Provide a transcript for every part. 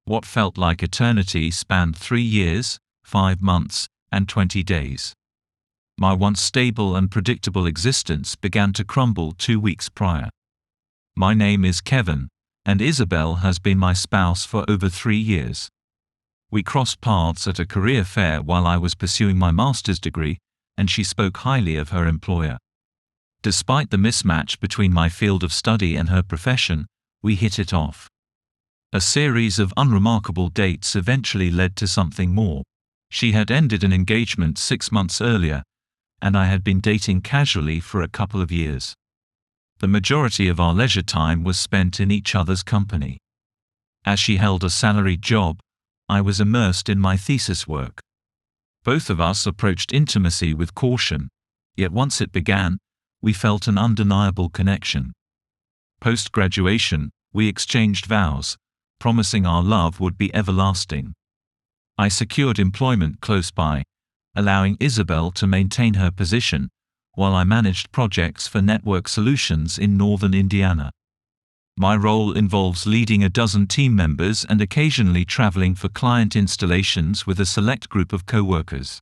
What felt like eternity spanned 3 years, 5 months, and 20 days. My once stable and predictable existence began to crumble 2 weeks prior. My name is Kevin, and Isabel has been my spouse for over 3 years. We crossed paths at a career fair while I was pursuing my master's degree, and she spoke highly of her employer. Despite the mismatch between my field of study and her profession, we hit it off. A series of unremarkable dates eventually led to something more. She had ended an engagement 6 months earlier, and I had been dating casually for a couple of years. The majority of our leisure time was spent in each other's company. As she held a salaried job, I was immersed in my thesis work. Both of us approached intimacy with caution, yet once it began, we felt an undeniable connection. Post-graduation, we exchanged vows, promising our love would be everlasting. I secured employment close by, allowing Isabel to maintain her position, while I managed projects for network solutions in northern Indiana. My role involves leading a dozen team members and occasionally traveling for client installations with a select group of co-workers.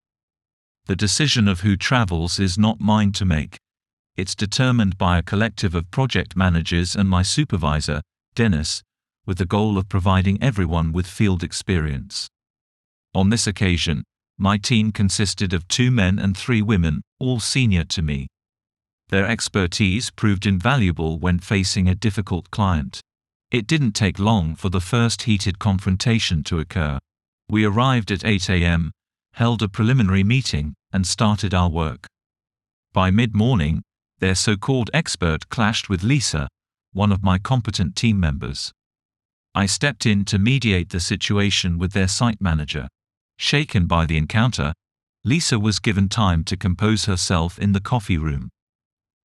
The decision of who travels is not mine to make. It's determined by a collective of project managers and my supervisor, Dennis, with the goal of providing everyone with field experience. On this occasion, my team consisted of 2 men and 3 women, all senior to me. Their expertise proved invaluable when facing a difficult client. It didn't take long for the first heated confrontation to occur. We arrived at 8 a.m., held a preliminary meeting, and started our work. By mid-morning, their so-called expert clashed with Lisa, one of my competent team members. I stepped in to mediate the situation with their site manager. Shaken by the encounter, Lisa was given time to compose herself in the coffee room.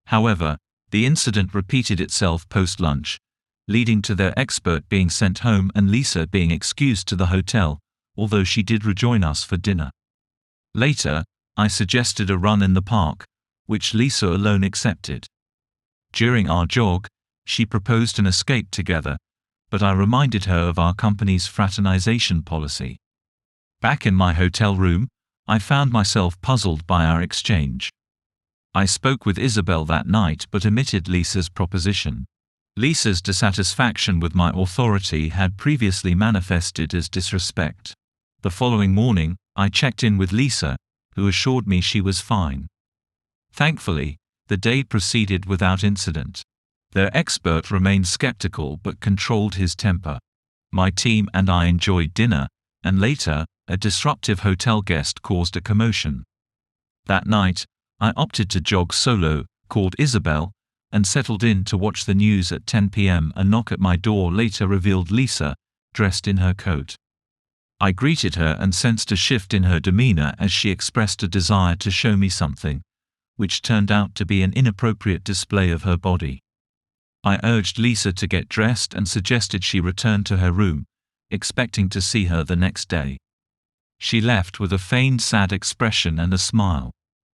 However, the incident repeated itself post-lunch, leading to their expert being sent home and Lisa being excused to the hotel, although she did rejoin us for dinner. Later, I suggested a run in the park, which Lisa alone accepted. During our jog, she proposed an escape together, but I reminded her of our company's fraternization policy. Back in my hotel room, I found myself puzzled by our exchange. I spoke with Isabel that night but omitted Lisa's proposition. Lisa's dissatisfaction with my authority had previously manifested as disrespect. The following morning, I checked in with Lisa, who assured me she was fine. Thankfully, the day proceeded without incident. Their expert remained skeptical but controlled his temper. My team and I enjoyed dinner, and later, a disruptive hotel guest caused a commotion. That night, I opted to jog solo, called Isabel, and settled in to watch the news at 10 p.m. A knock at my door later revealed Lisa, dressed in her coat. I greeted her and sensed a shift in her demeanor as she expressed a desire to show me something, which turned out to be an inappropriate display of her body. I urged Lisa to get dressed and suggested she return to her room, expecting to see her the next day. She left with a feigned sad expression and a smile.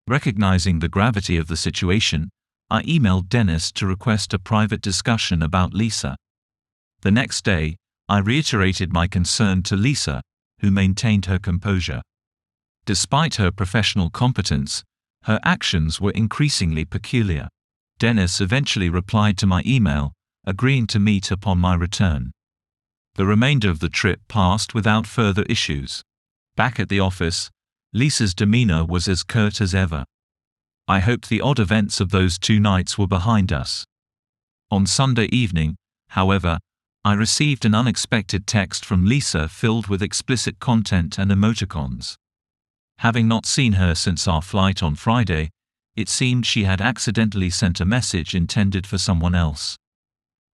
Recognizing the gravity of the situation, I emailed Dennis to request a private discussion about Lisa. The next day, I reiterated my concern to Lisa, who maintained her composure. Despite her professional competence, her actions were increasingly peculiar. Dennis eventually replied to my email, agreeing to meet upon my return. The remainder of the trip passed without further issues. Back at the office, Lisa's demeanor was as curt as ever. I hoped the odd events of those 2 nights were behind us. On Sunday evening, however, I received an unexpected text from Lisa filled with explicit content and emoticons. Having not seen her since our flight on Friday, it seemed she had accidentally sent a message intended for someone else.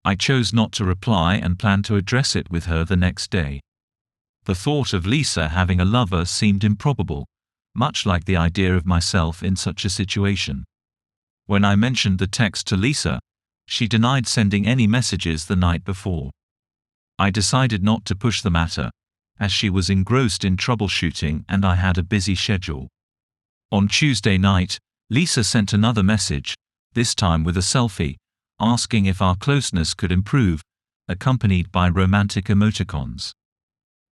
I chose not to reply and planned to address it with her the next day. The thought of Lisa having a lover seemed improbable, much like the idea of myself in such a situation. When I mentioned the text to Lisa, she denied sending any messages the night before. I decided not to push the matter, as she was engrossed in troubleshooting and I had a busy schedule. On Tuesday night, Lisa sent another message, this time with a selfie, asking if our closeness could improve, accompanied by romantic emoticons.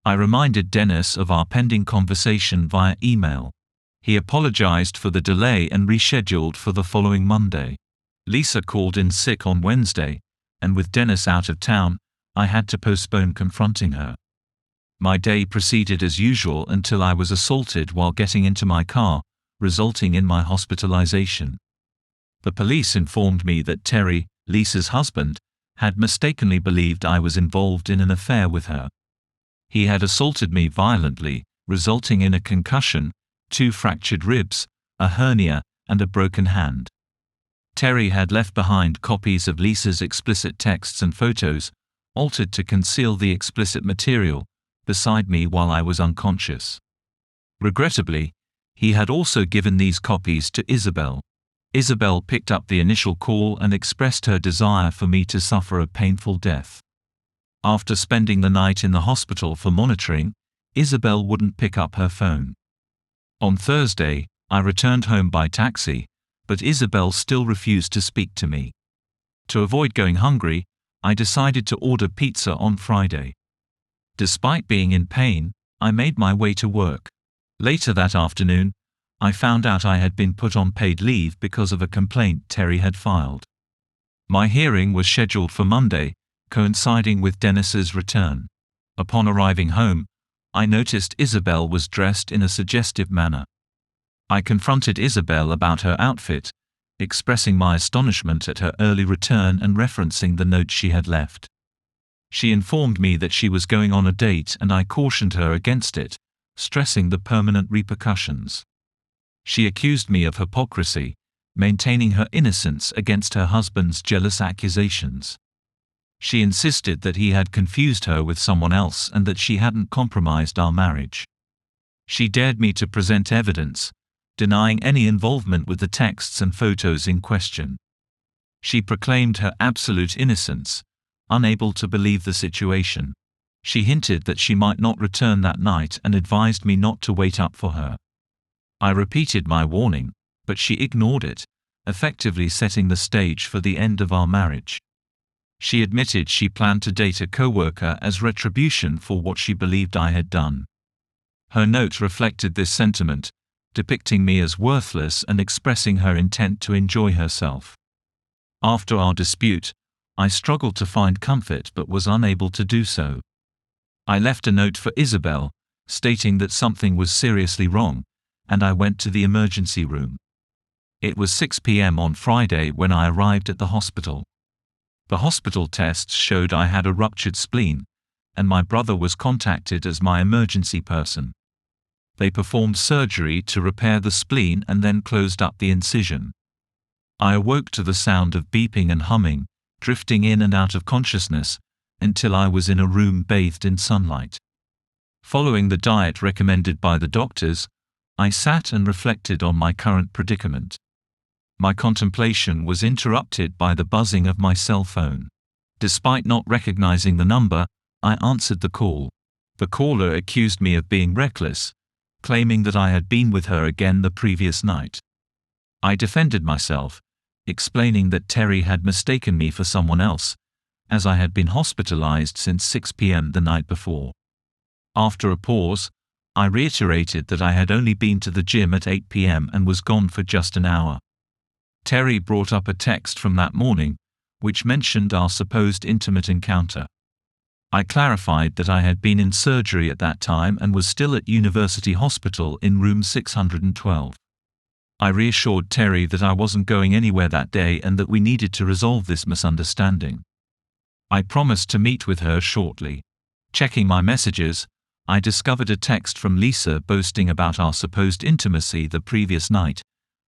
I reminded Dennis of our pending conversation via email. He apologized for the delay and rescheduled for the following Monday. Lisa called in sick on Wednesday, and with Dennis out of town, I had to postpone confronting her. My day proceeded as usual until I was assaulted while getting into my car, resulting in my hospitalization. The police informed me that Terry, Lisa's husband, had mistakenly believed I was involved in an affair with her. He had assaulted me violently, resulting in a concussion, 2 fractured ribs, a hernia, and a broken hand. Terry had left behind copies of Lisa's explicit texts and photos, altered to conceal the explicit material, beside me while I was unconscious. Regrettably, he had also given these copies to Isabel. Isabel picked up the initial call and expressed her desire for me to suffer a painful death. After spending the night in the hospital for monitoring, Isabel wouldn't pick up her phone. On Thursday, I returned home by taxi, but Isabel still refused to speak to me. To avoid going hungry, I decided to order pizza on Friday. Despite being in pain, I made my way to work. Later that afternoon, I found out I had been put on paid leave because of a complaint Terry had filed. My hearing was scheduled for Monday, coinciding with Dennis's return. Upon arriving home, I noticed Isabel was dressed in a suggestive manner. I confronted Isabel about her outfit, expressing my astonishment at her early return and referencing the note she had left. She informed me that she was going on a date and I cautioned her against it, stressing the permanent repercussions. She accused me of hypocrisy, maintaining her innocence against her husband's jealous accusations. She insisted that he had confused her with someone else and that she hadn't compromised our marriage. She dared me to present evidence, denying any involvement with the texts and photos in question. She proclaimed her absolute innocence, unable to believe the situation. She hinted that she might not return that night and advised me not to wait up for her. I repeated my warning, but she ignored it, effectively setting the stage for the end of our marriage. She admitted she planned to date a co-worker as retribution for what she believed I had done. Her note reflected this sentiment, depicting me as worthless and expressing her intent to enjoy herself. After our dispute, I struggled to find comfort but was unable to do so. I left a note for Isabel, stating that something was seriously wrong, and I went to the emergency room. It was 6 p.m. on Friday when I arrived at the hospital. The hospital tests showed I had a ruptured spleen, and my brother was contacted as my emergency person. They performed surgery to repair the spleen and then closed up the incision. I awoke to the sound of beeping and humming, drifting in and out of consciousness, until I was in a room bathed in sunlight. Following the diet recommended by the doctors, I sat and reflected on my current predicament. My contemplation was interrupted by the buzzing of my cell phone. Despite not recognizing the number, I answered the call. The caller accused me of being reckless, claiming that I had been with her again the previous night. I defended myself, explaining that Terry had mistaken me for someone else, as I had been hospitalized since 6 p.m. the night before. After a pause, I reiterated that I had only been to the gym at 8 p.m. and was gone for just an hour. Terry brought up a text from that morning, which mentioned our supposed intimate encounter. I clarified that I had been in surgery at that time and was still at University Hospital in room 612. I reassured Terry that I wasn't going anywhere that day and that we needed to resolve this misunderstanding. I promised to meet with her shortly. Checking my messages, I discovered a text from Lisa boasting about our supposed intimacy the previous night,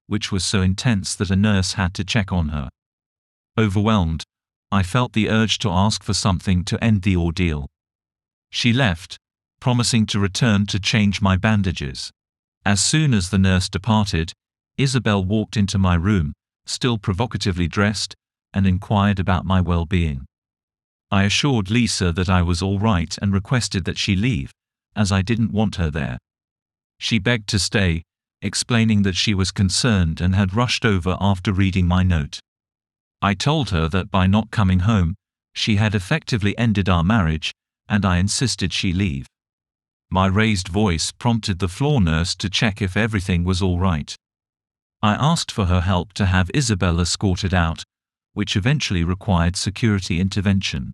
which was so intense that a nurse had to check on her. Overwhelmed, I felt the urge to ask for something to end the ordeal. She left, promising to return to change my bandages. As soon as the nurse departed, Isabel walked into my room, still provocatively dressed, and inquired about my well-being. I assured Lisa that I was all right and requested that she leave, as I didn't want her there. She begged to stay, explaining that she was concerned and had rushed over after reading my note. I told her that by not coming home, she had effectively ended our marriage, and I insisted she leave. My raised voice prompted the floor nurse to check if everything was all right. I asked for her help to have Isabel escorted out, which eventually required security intervention.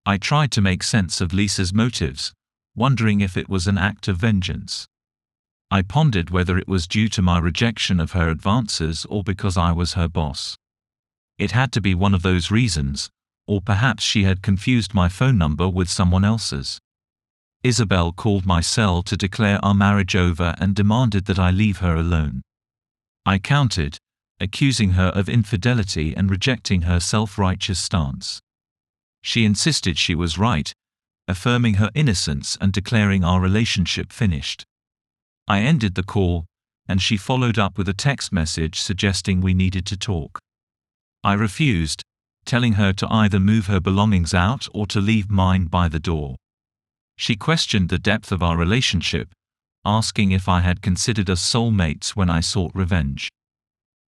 I tried to make sense of Lisa's motives, wondering if it was an act of vengeance. I pondered whether it was due to my rejection of her advances or because I was her boss. It had to be one of those reasons, or perhaps she had confused my phone number with someone else's. Isabel called my cell to declare our marriage over and demanded that I leave her alone. I countered, accusing her of infidelity and rejecting her self-righteous stance. She insisted she was right, affirming her innocence and declaring our relationship finished. I ended the call, and she followed up with a text message suggesting we needed to talk. I refused, telling her to either move her belongings out or to leave mine by the door. She questioned the depth of our relationship, asking if I had considered us soulmates when I sought revenge.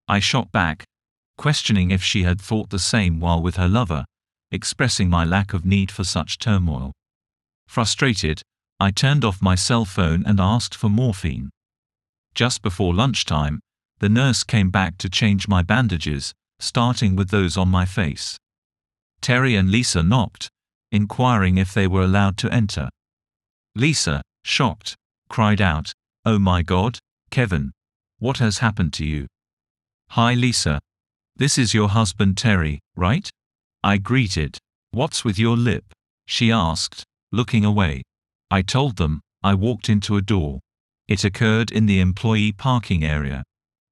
I shot back, questioning if she had thought the same while with her lover, expressing my lack of need for such turmoil. Frustrated, I turned off my cell phone and asked for morphine. Just before lunchtime, the nurse came back to change my bandages, starting with those on my face. Terry and Lisa knocked, inquiring if they were allowed to enter. Lisa, shocked, cried out, "Oh my God, Kevin! What has happened to you?" "Hi Lisa. This is your husband Terry, right?" I greeted. "What's with your lip?" she asked, looking away. I told them. I walked into a door. It occurred in the employee parking area.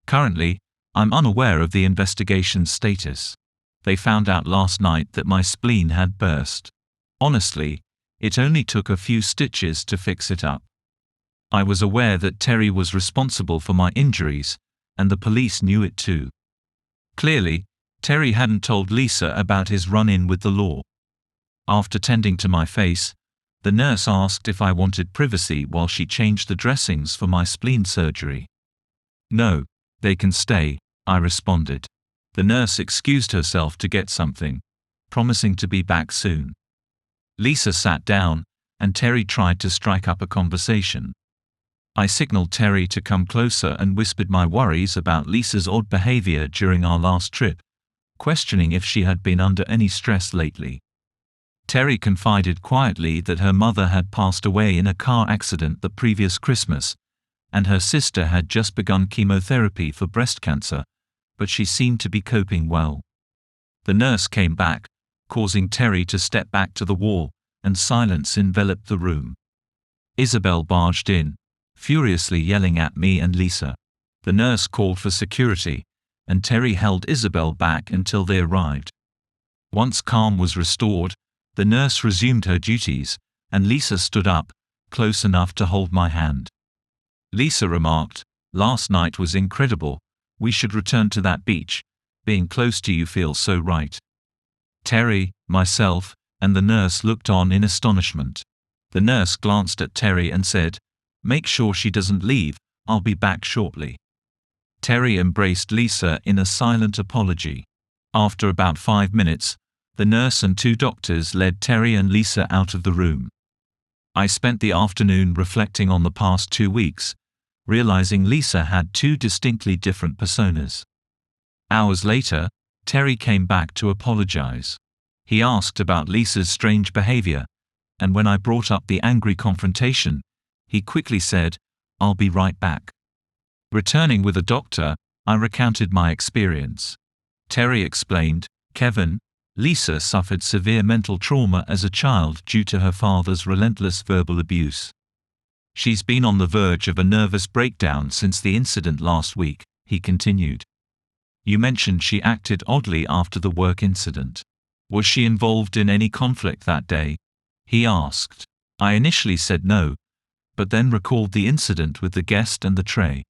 Currently, I'm unaware of the investigation's status. They found out last night that my spleen had burst. Honestly, it only took a few stitches to fix it up. I was aware that Terry was responsible for my injuries, and the police knew it too. Clearly, Terry hadn't told Lisa about his run-in with the law. After tending to my face, the nurse asked if I wanted privacy while she changed the dressings for my spleen surgery. "No, they can stay," I responded. The nurse excused herself to get something, promising to be back soon. Lisa sat down, and Terry tried to strike up a conversation. I signaled Terry to come closer and whispered my worries about Lisa's odd behavior during our last trip, questioning if she had been under any stress lately. Terry confided quietly that her mother had passed away in a car accident the previous Christmas, and her sister had just begun chemotherapy for breast cancer, but she seemed to be coping well. The nurse came back, causing Terry to step back to the wall, and silence enveloped the room. Isabel barged in, furiously yelling at me and Lisa. The nurse called for security, and Terry held Isabel back until they arrived. Once calm was restored, the nurse resumed her duties, and Lisa stood up, close enough to hold my hand. Lisa remarked, "Last night was incredible. We should return to that beach. Being close to you feels so right." Terry, myself, and the nurse looked on in astonishment. The nurse glanced at Terry and said, "Make sure she doesn't leave, I'll be back shortly." Terry embraced Lisa in a silent apology. After about 5 minutes, the nurse and 2 doctors led Terry and Lisa out of the room. I spent the afternoon reflecting on the past 2 weeks, realizing Lisa had 2 distinctly different personas. Hours later, Terry came back to apologize. He asked about Lisa's strange behavior, and when I brought up the angry confrontation, he quickly said, "I'll be right back." Returning with a doctor, I recounted my experience. Terry explained, "Kevin, Lisa suffered severe mental trauma as a child due to her father's relentless verbal abuse. She's been on the verge of a nervous breakdown since the incident last week," he continued. "You mentioned she acted oddly after the work incident. Was she involved in any conflict that day?" he asked. I initially said no, but then recalled the incident with the guest and the tray.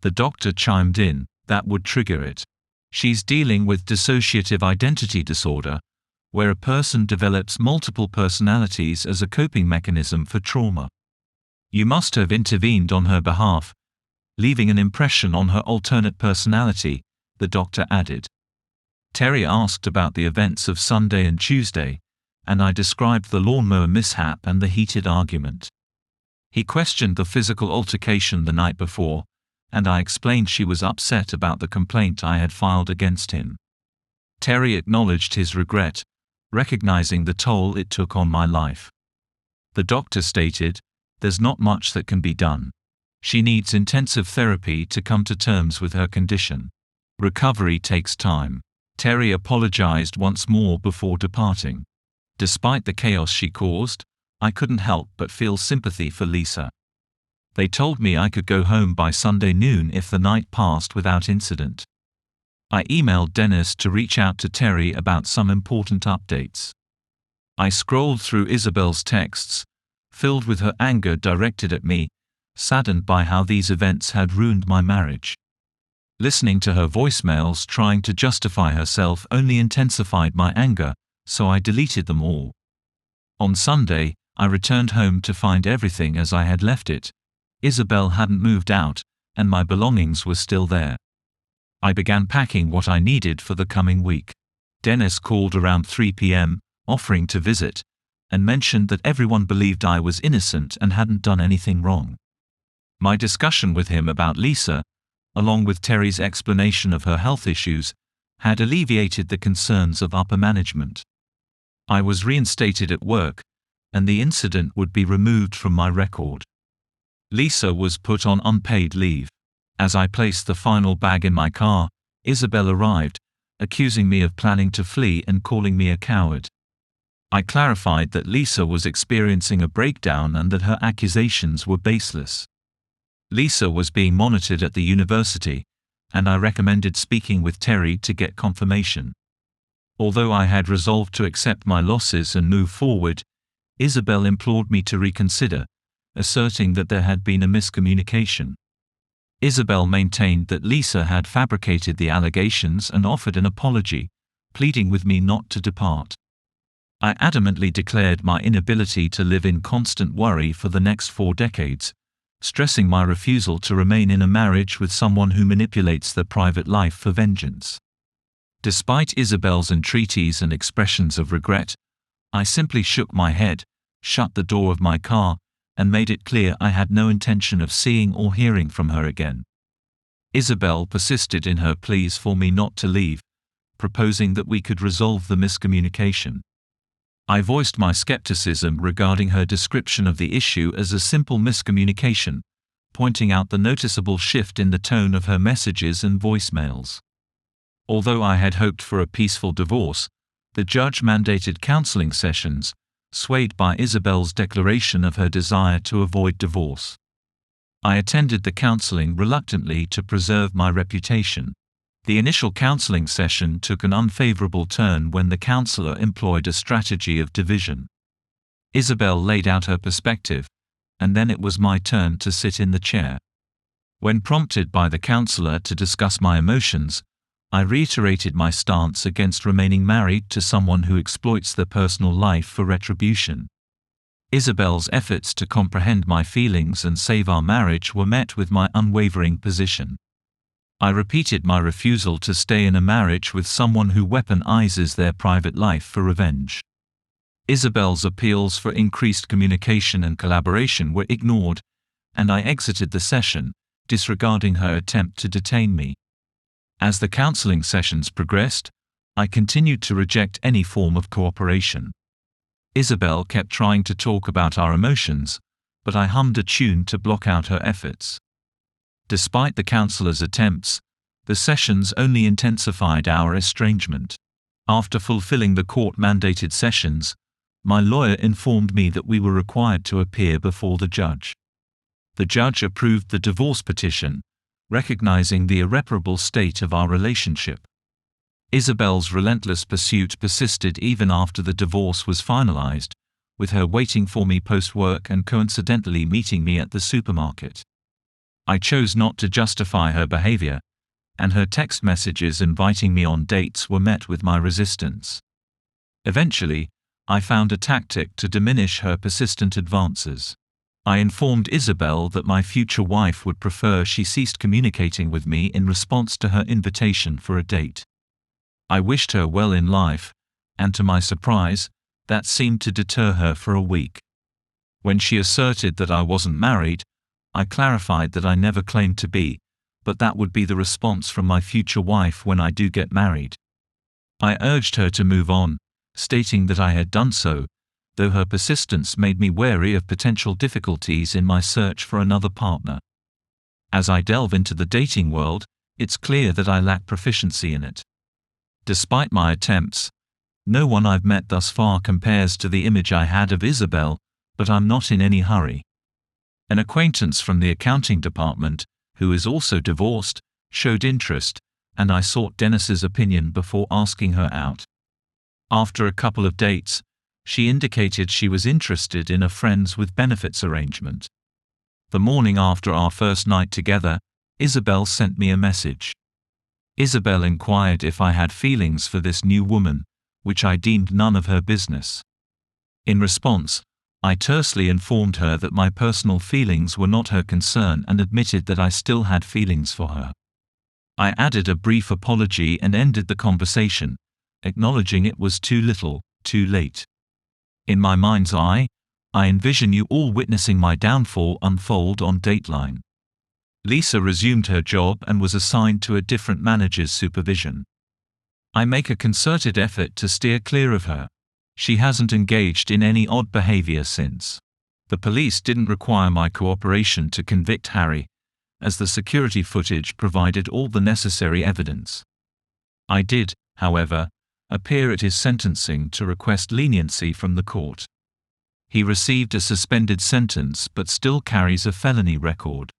The doctor chimed in, "That would trigger it. She's dealing with dissociative identity disorder, where a person develops multiple personalities as a coping mechanism for trauma. You must have intervened on her behalf, leaving an impression on her alternate personality," the doctor added. Terry asked about the events of Sunday and Tuesday, and I described the lawnmower mishap and the heated argument. He questioned the physical altercation the night before, and I explained she was upset about the complaint I had filed against him. Terry acknowledged his regret, recognizing the toll it took on my life. The doctor stated, "There's not much that can be done. She needs intensive therapy to come to terms with her condition. Recovery takes time." Terry apologized once more before departing. Despite the chaos she caused, I couldn't help but feel sympathy for Lisa. They told me I could go home by Sunday noon if the night passed without incident. I emailed Dennis to reach out to Terry about some important updates. I scrolled through Isabel's texts, filled with her anger directed at me, saddened by how these events had ruined my marriage. Listening to her voicemails trying to justify herself only intensified my anger, so I deleted them all. On Sunday, I returned home to find everything as I had left it. Isabel hadn't moved out, and my belongings were still there. I began packing what I needed for the coming week. Dennis called around 3 p.m., offering to visit, and mentioned that everyone believed I was innocent and hadn't done anything wrong. My discussion with him about Lisa, along with Terry's explanation of her health issues, had alleviated the concerns of upper management. I was reinstated at work, and the incident would be removed from my record. Lisa was put on unpaid leave. As I placed the final bag in my car, Isabel arrived, accusing me of planning to flee and calling me a coward. I clarified that Lisa was experiencing a breakdown and that her accusations were baseless. Lisa was being monitored at the university, and I recommended speaking with Terry to get confirmation. Although I had resolved to accept my losses and move forward, Isabel implored me to reconsider, asserting that there had been a miscommunication. Isabel maintained that Lisa had fabricated the allegations and offered an apology, pleading with me not to depart. I adamantly declared my inability to live in constant worry for the next 4 decades, stressing my refusal to remain in a marriage with someone who manipulates their private life for vengeance. Despite Isabel's entreaties and expressions of regret, I simply shook my head, shut the door of my car, and made it clear I had no intention of seeing or hearing from her again. Isabel persisted in her pleas for me not to leave, proposing that we could resolve the miscommunication. I voiced my skepticism regarding her description of the issue as a simple miscommunication, pointing out the noticeable shift in the tone of her messages and voicemails. Although I had hoped for a peaceful divorce, the judge mandated counseling sessions, swayed by Isabel's declaration of her desire to avoid divorce. I attended the counseling reluctantly to preserve my reputation. The initial counseling session took an unfavorable turn when the counselor employed a strategy of division. Isabel laid out her perspective, and then it was my turn to sit in the chair. When prompted by the counselor to discuss my emotions, I reiterated my stance against remaining married to someone who exploits their personal life for retribution. Isabel's efforts to comprehend my feelings and save our marriage were met with my unwavering position. I repeated my refusal to stay in a marriage with someone who weaponizes their private life for revenge. Isabel's appeals for increased communication and collaboration were ignored, and I exited the session, disregarding her attempt to detain me. As the counseling sessions progressed, I continued to reject any form of cooperation. Isabel kept trying to talk about our emotions, but I hummed a tune to block out her efforts. Despite the counselor's attempts, the sessions only intensified our estrangement. After fulfilling the court-mandated sessions, my lawyer informed me that we were required to appear before the judge. The judge approved the divorce petition, recognizing the irreparable state of our relationship. Isabel's relentless pursuit persisted even after the divorce was finalized, with her waiting for me post-work and coincidentally meeting me at the supermarket. I chose not to justify her behavior, and her text messages inviting me on dates were met with my resistance. Eventually, I found a tactic to diminish her persistent advances. I informed Isabel that my future wife would prefer she ceased communicating with me in response to her invitation for a date. I wished her well in life, and to my surprise, that seemed to deter her for a week. When she asserted that I wasn't married, I clarified that I never claimed to be, but that would be the response from my future wife when I do get married. I urged her to move on, stating that I had done so, though her persistence made me wary of potential difficulties in my search for another partner. As I delve into the dating world, it's clear that I lack proficiency in it. Despite my attempts, no one I've met thus far compares to the image I had of Isabel, but I'm not in any hurry. An acquaintance from the accounting department, who is also divorced, showed interest, and I sought Dennis's opinion before asking her out. After a couple of dates, she indicated she was interested in a friends with benefits arrangement. The morning after our first night together, Isabel sent me a message. Isabel inquired if I had feelings for this new woman, which I deemed none of her business. In response, I tersely informed her that my personal feelings were not her concern and admitted that I still had feelings for her. I added a brief apology and ended the conversation, acknowledging it was too little, too late. In my mind's eye, I envision you all witnessing my downfall unfold on Dateline. Lisa resumed her job and was assigned to a different manager's supervision. I make a concerted effort to steer clear of her. She hasn't engaged in any odd behavior since. The police didn't require my cooperation to convict Harry, as the security footage provided all the necessary evidence. I did, however, appear at his sentencing to request leniency from the court. He received a suspended sentence but still carries a felony record.